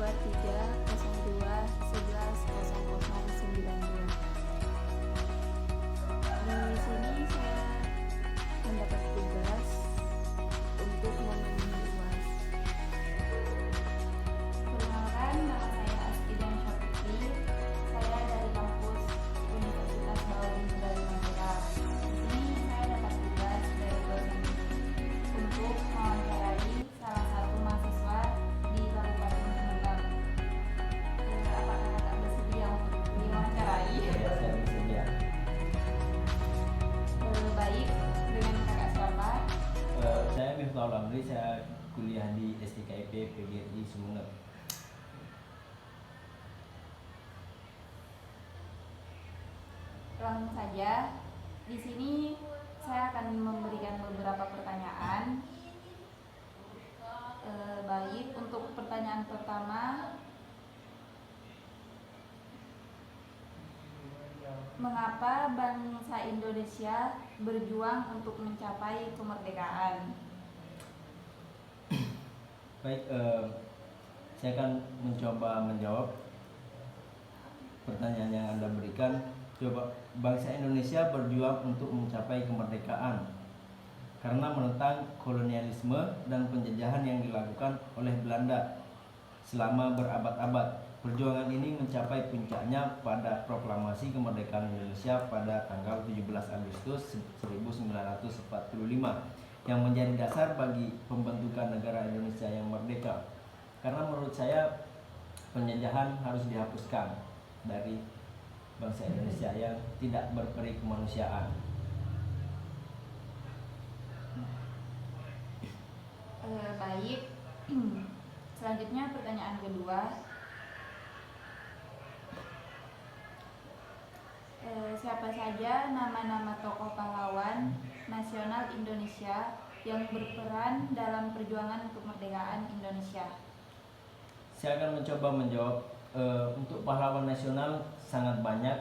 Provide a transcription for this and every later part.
02 Di sini saya mendapat tugas untuk memenuhi UAS. Perkenalkan, nama saya Asfidan Syafiki. Saya dari kampus Universitas Bawang Dari Madura. Di sini saya dapat tugas dari dosen untuk mewawancarai salah satu mahasiswa di Kabupaten Sumedang. Apakah kakak bersedia untuk diwawancarai? Ya, saya bersedia. Baik, dengan kakak siapa? Saya Miftahul Amri, saya kuliah di STKIP PGRI Sumeneb. Langsung saja, di sini saya akan memberikan beberapa pertanyaan. Baik, untuk pertanyaan pertama, mengapa bangsa Indonesia berjuang untuk mencapai kemerdekaan? Baik, saya akan mencoba menjawab pertanyaan yang Anda berikan. Coba, bangsa Indonesia berjuang untuk mencapai kemerdekaan karena menentang kolonialisme dan penjajahan yang dilakukan oleh Belanda selama berabad-abad. Perjuangan ini mencapai puncaknya pada proklamasi kemerdekaan Indonesia pada tanggal 17 Agustus 1945 yang menjadi dasar bagi pembentukan negara Indonesia yang merdeka. Karena menurut saya penjajahan harus dihapuskan dari bangsa Indonesia yang tidak berperi kemanusiaan. Baik, selanjutnya pertanyaan kedua. Siapa saja nama-nama tokoh pahlawan nasional Indonesia yang berperan dalam perjuangan kemerdekaan Indonesia? Saya akan mencoba menjawab. Untuk pahlawan nasional sangat banyak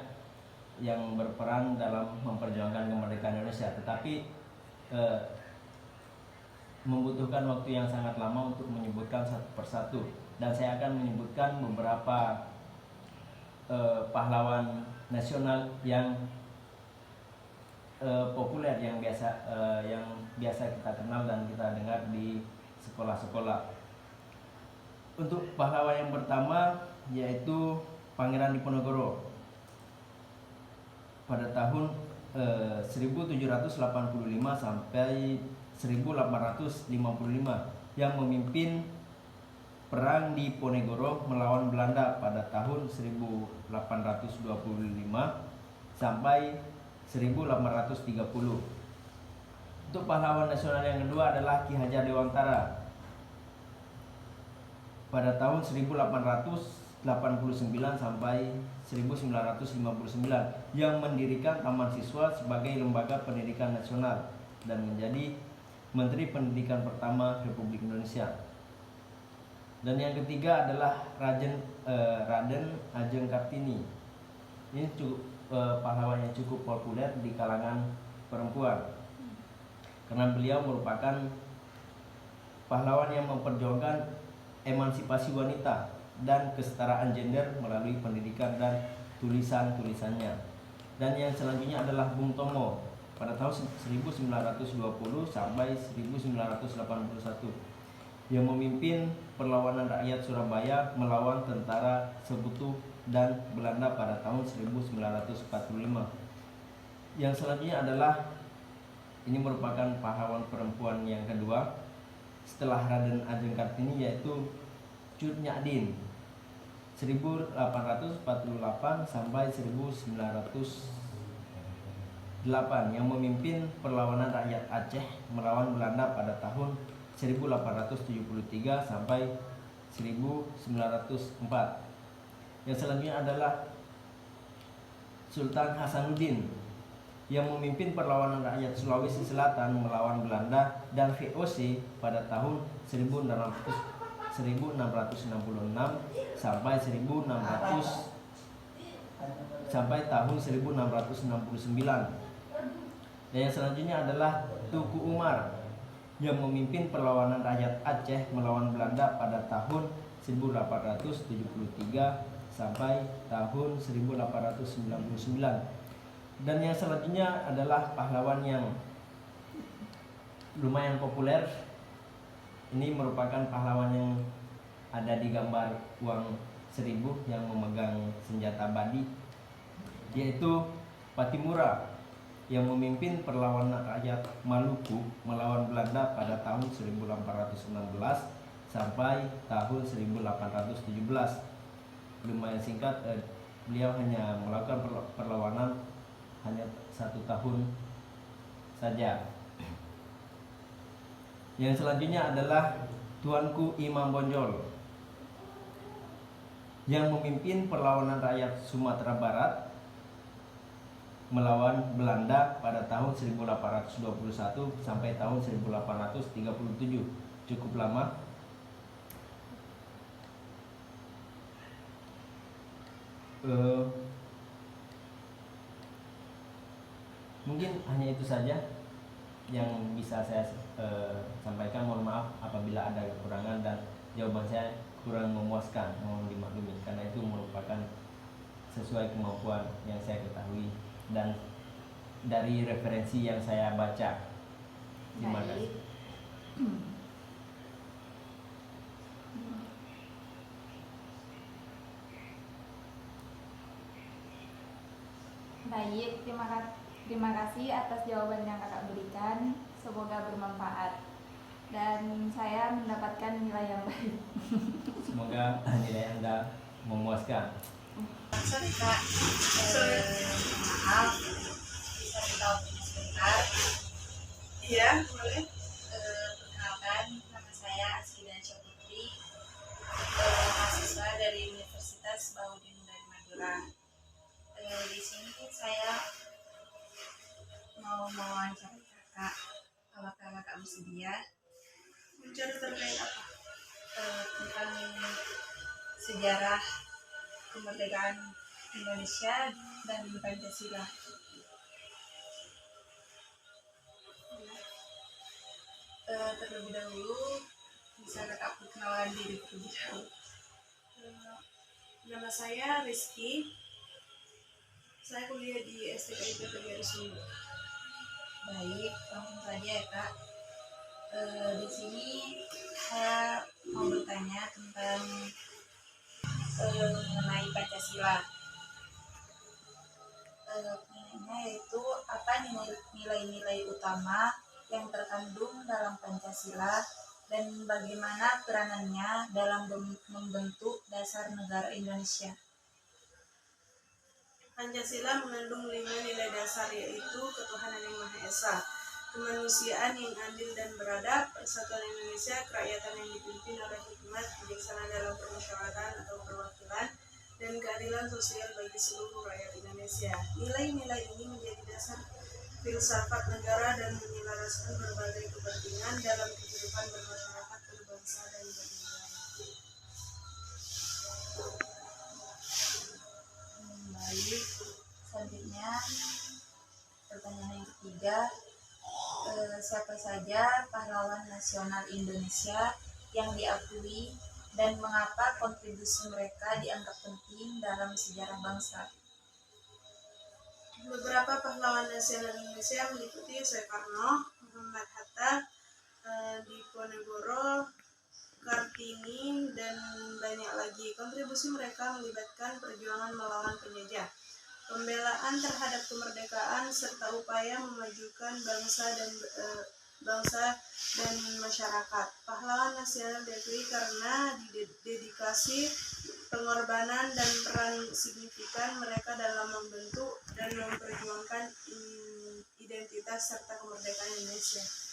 yang berperan dalam memperjuangkan kemerdekaan Indonesia, tetapi membutuhkan waktu yang sangat lama untuk menyebutkan satu persatu, dan saya akan menyebutkan beberapa pahlawan nasional yang populer, yang biasa kita kenal dan kita dengar di sekolah-sekolah. Untuk pahlawan yang pertama yaitu Pangeran Diponegoro pada tahun 1785 sampai 1855 yang memimpin perang di Ponegoro melawan Belanda pada tahun 1825 sampai 1830. Untuk pahlawan nasional yang kedua adalah Ki Hajar Dewantara pada tahun 1889 sampai 1959 yang mendirikan Taman Siswa sebagai lembaga pendidikan nasional dan menjadi Menteri Pendidikan pertama Republik Indonesia. Dan yang ketiga adalah Raden Ajeng Kartini. Ini pahlawan yang cukup populer di kalangan perempuan karena beliau merupakan pahlawan yang memperjuangkan emansipasi wanita dan kesetaraan gender melalui pendidikan dan tulisan-tulisannya. Dan yang selanjutnya adalah Bung Tomo pada tahun 1920 sampai 1981 yang memimpin perlawanan rakyat Surabaya melawan tentara Sekutu dan Belanda pada tahun 1945. Yang selanjutnya adalah, ini merupakan pahlawan perempuan yang kedua setelah Raden Ajeng Kartini, yaitu Cut Nyak Dien 1848 sampai 1908 yang memimpin perlawanan rakyat Aceh melawan Belanda pada tahun 1873 sampai 1904. Yang selanjutnya adalah Sultan Hasanuddin yang memimpin perlawanan rakyat Sulawesi Selatan melawan Belanda dan VOC pada tahun 1666 sampai tahun 1669. Dan yang selanjutnya adalah Tuku Umar yang memimpin perlawanan rakyat Aceh melawan Belanda pada tahun 1873 sampai tahun 1899. Dan yang selanjutnya adalah pahlawan yang lumayan populer. Ini merupakan pahlawan yang ada di gambar uang 1000 yang memegang senjata badi, yaitu Patimura, yang memimpin perlawanan rakyat Maluku melawan Belanda pada tahun 1816 sampai tahun 1817. Lumayan singkat, beliau hanya melakukan perlawanan hanya 1 tahun saja. Yang selanjutnya adalah Tuanku Imam Bonjol, yang memimpin perlawanan rakyat Sumatera Barat melawan Belanda pada tahun 1821 sampai tahun 1837. Cukup lama. Mungkin hanya itu saja yang bisa saya sampaikan. Mohon maaf apabila ada kekurangan dan jawaban saya kurang memuaskan, mohon dimaklumi, karena itu merupakan sesuai kemampuan yang saya ketahui dan dari referensi yang saya baca. Terima kasih. Baik, terima kasih atas jawaban yang kakak berikan. Semoga bermanfaat dan saya mendapatkan nilai yang baik. Semoga nilai Anda memuaskan. Sorry Kak, maaf, bisa minta opini sebentar? Iya, boleh. Perkenalkan, nama saya Asfidansya Putri, mahasiswa dari Universitas Baudin dari Madura. Di sini saya mau mewawancarai kakak. Apakah kakak bersedia? Mencari terkait apa? Tentang sejarah kemerdekaan Indonesia dan Pancasila. Terlebih dahulu bisa kakak perkenalan diri terlebih dahulu. Nama saya Rizky. Saya kuliah di STKIP Tegari Sulu. Baik, langsung saja ya kak. Di sini saya mau bertanya tentang mengenai Pancasila. Pertanyaannya yaitu apa nilai-nilai utama yang terkandung dalam Pancasila dan bagaimana peranannya dalam membentuk dasar negara Indonesia. Pancasila mengandung 5 nilai dasar, yaitu ketuhanan yang Maha Esa, kemanusiaan yang adil dan beradab, persatuan Indonesia, kerakyatan yang dipimpin oleh hikmat, bijaksana dalam permusyawaratan atau perwakilan, dan keadilan sosial bagi seluruh rakyat Indonesia. Nilai-nilai ini menjadi dasar filsafat negara dan menyelaraskan berbagai kepentingan dalam kehidupan bermasyarakat, berbangsa, dan bernegara. Baik, selanjutnya pertanyaan yang ketiga, siapa saja pahlawan nasional Indonesia yang diakui dan mengapa kontribusi mereka dianggap penting dalam sejarah bangsa? Beberapa pahlawan nasional Indonesia meliputi Soekarno, Muhammad Hatta, Diponegoro, Kartini, dan banyak lagi. Kontribusi mereka melibatkan perjuangan melawan penjajah, pembelaan terhadap kemerdekaan, serta upaya memajukan bangsa dan masyarakat. Pahlawan nasional diakui karena dedikasi, pengorbanan, dan peran signifikan mereka dalam membentuk dan memperjuangkan identitas serta kemerdekaan Indonesia.